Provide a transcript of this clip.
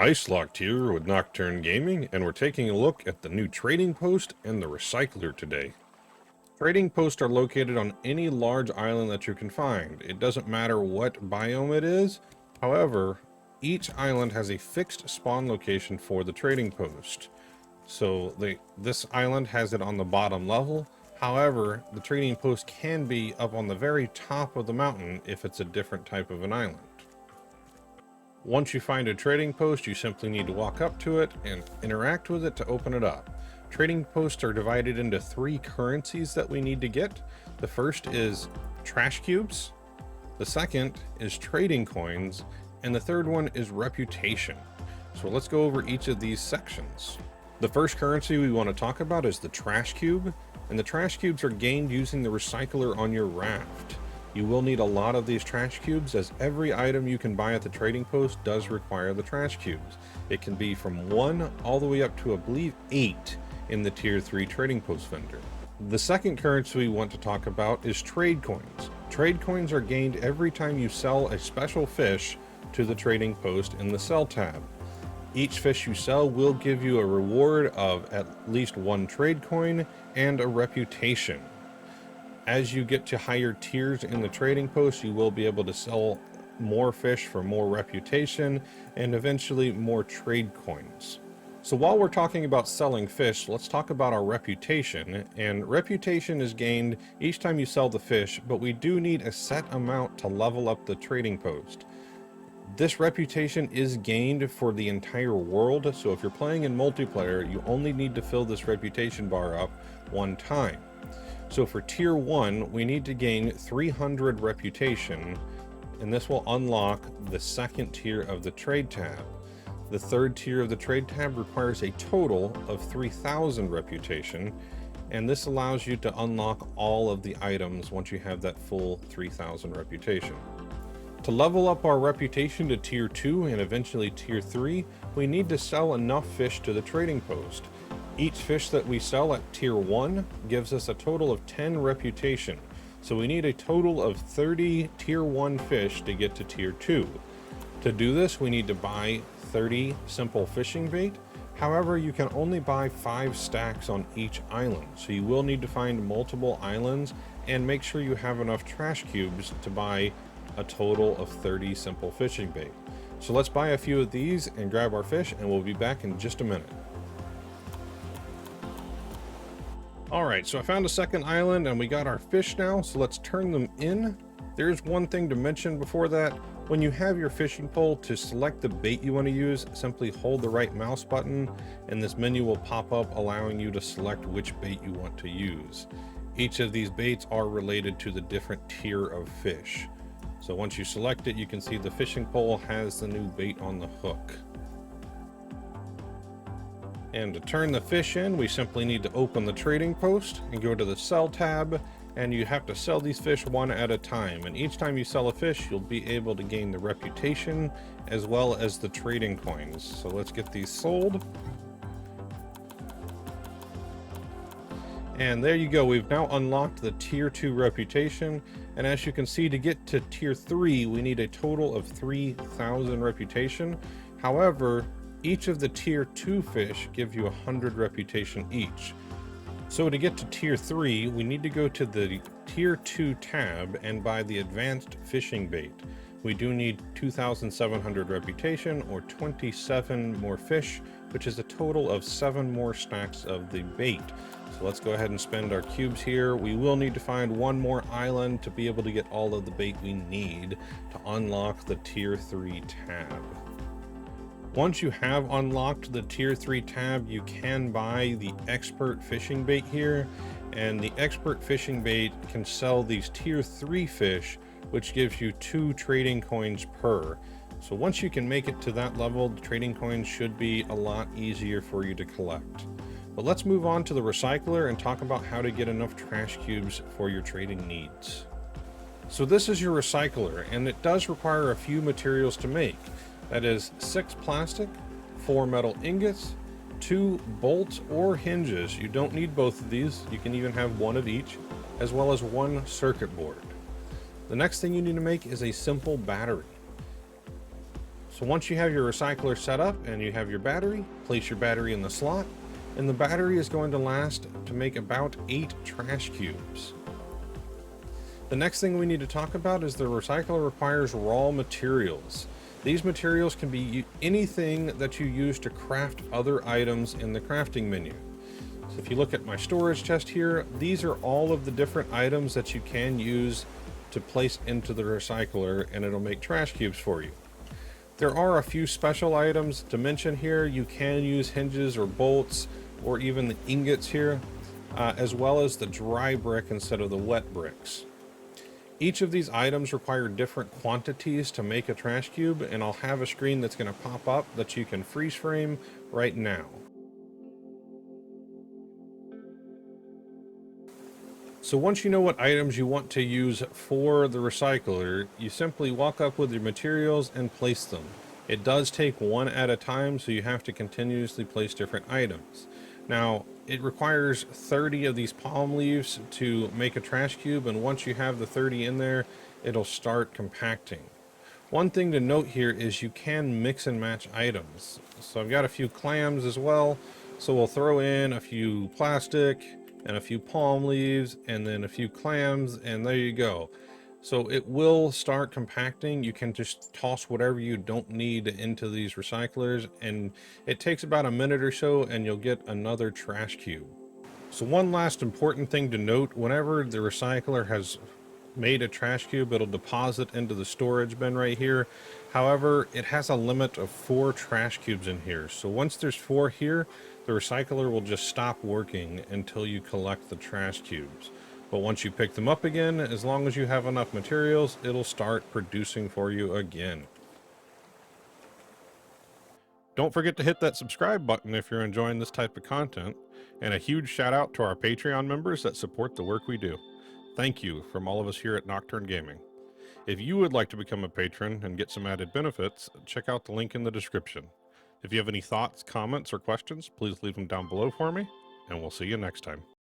Ice Locked here with Nocturne Gaming, and we're taking a look at the new trading post and the recycler today. Trading posts are located on any large island that you can find. It doesn't matter what biome it is. However, each island has a fixed spawn location for the trading post. So this island has it on the bottom level. However, the trading post can be up on the very top of the mountain if it's a different type of an island. Once you find a trading post, you simply need to walk up to it and interact with it to open it up. Trading posts are divided into 3 currencies that we need to get. The first is trash cubes, the second is trading coins, and the third one is reputation. So let's go over each of these sections. The first currency we want to talk about is the trash cube, and the trash cubes are gained using the recycler on your raft. You will need a lot of these trash cubes, as every item you can buy at the trading post does require the trash cubes. It can be from 1 all the way up to, I believe, 8 in the tier 3 trading post vendor. The second currency we want to talk about is trade coins. Trade coins are gained every time you sell a special fish to the trading post in the sell tab. Each fish you sell will give you a reward of at least 1 trade coin and a reputation. As you get to higher tiers in the trading post, you will be able to sell more fish for more reputation and eventually more trade coins. So while we're talking about selling fish, let's talk about our reputation. And reputation is gained each time you sell the fish, but we do need a set amount to level up the trading post. This reputation is gained for the entire world, so if you're playing in multiplayer, you only need to fill this reputation bar up 1 time. So for tier 1, we need to gain 300 reputation, and this will unlock the second tier of the trade tab. The third tier of the trade tab requires a total of 3,000 reputation, and this allows you to unlock all of the items once you have that full 3,000 reputation. To level up our reputation to tier 2 and eventually tier 3, we need to sell enough fish to the trading post. Each fish that we sell at tier 1 gives us a total of 10 reputation. So we need a total of 30 tier 1 fish to get to tier 2. To do this, we need to buy 30 simple fishing bait. However, you can only buy 5 stacks on each island. So you will need to find multiple islands and make sure you have enough trash cubes to buy a total of 30 simple fishing bait. So let's buy a few of these and grab our fish, and we'll be back in just a minute. Alright, so I found a second island and we got our fish now, so let's turn them in. There's one thing to mention before that. When you have your fishing pole, to select the bait you want to use, simply hold the right mouse button and this menu will pop up allowing you to select which bait you want to use. Each of these baits are related to the different tier of fish. So once you select it, you can see the fishing pole has the new bait on the hook. And to turn the fish in, we simply need to open the trading post and go to the sell tab, and you have to sell these fish 1 at a time. And each time you sell a fish, you'll be able to gain the reputation as well as the trading coins. So let's get these sold. And there you go, we've now unlocked the tier 2 reputation. And as you can see, to get to tier 3, we need a total of 3,000 reputation. However, each of the tier 2 fish give you 100 reputation each. So to get to tier 3, we need to go to the tier 2 tab and buy the advanced fishing bait. We do need 2,700 reputation or 27 more fish, which is a total of 7 more stacks of the bait. So let's go ahead and spend our cubes here. We will need to find 1 more island to be able to get all of the bait we need to unlock the tier 3 tab. Once you have unlocked the tier 3 tab, you can buy the expert fishing bait here, and the expert fishing bait can sell these tier 3 fish, which gives you 2 trading coins per. So once you can make it to that level, the trading coins should be a lot easier for you to collect. But let's move on to the recycler and talk about how to get enough trash cubes for your trading needs. So this is your recycler, and it does require a few materials to make. That is 6 plastic, 4 metal ingots, 2 bolts or hinges. You don't need both of these. You can even have 1 of each, as well as 1 circuit board. The next thing you need to make is a simple battery. So once you have your recycler set up and you have your battery, place your battery in the slot, and the battery is going to last to make about 8 trash cubes. The next thing we need to talk about is the recycler requires raw materials. These materials can be anything that you use to craft other items in the crafting menu. So if you look at my storage chest here, these are all of the different items that you can use to place into the recycler, and it'll make trash cubes for you. There are a few special items to mention here. You can use hinges or bolts or even the ingots here, as well as the dry brick instead of the wet bricks. Each of these items require different quantities to make a trash cube, and I'll have a screen that's going to pop up that you can freeze frame right now. So once you know what items you want to use for the recycler, you simply walk up with your materials and place them. It does take one at a time, so you have to continuously place different items. Now, it requires 30 of these palm leaves to make a trash cube, and once you have the 30 in there, it'll start compacting. One thing to note here is you can mix and match items. So I've got a few clams as well, so we'll throw in a few plastic and a few palm leaves and then a few clams, and there you go. So it will start compacting. You can just toss whatever you don't need into these recyclers, and it takes about a minute or so and you'll get another trash cube. So one last important thing to note, whenever the recycler has made a trash cube, it'll deposit into the storage bin right here. However, it has a limit of 4 trash cubes in here. So once there's 4 here, the recycler will just stop working until you collect the trash cubes. But once you pick them up again, as long as you have enough materials, it'll start producing for you again. Don't forget to hit that subscribe button if you're enjoying this type of content, and a huge shout out to our Patreon members that support the work we do. Thank you from all of us here at Nocturne Gaming. If you would like to become a patron and get some added benefits, check out the link in the description. If you have any thoughts, comments, or questions, please leave them down below for me, and we'll see you next time.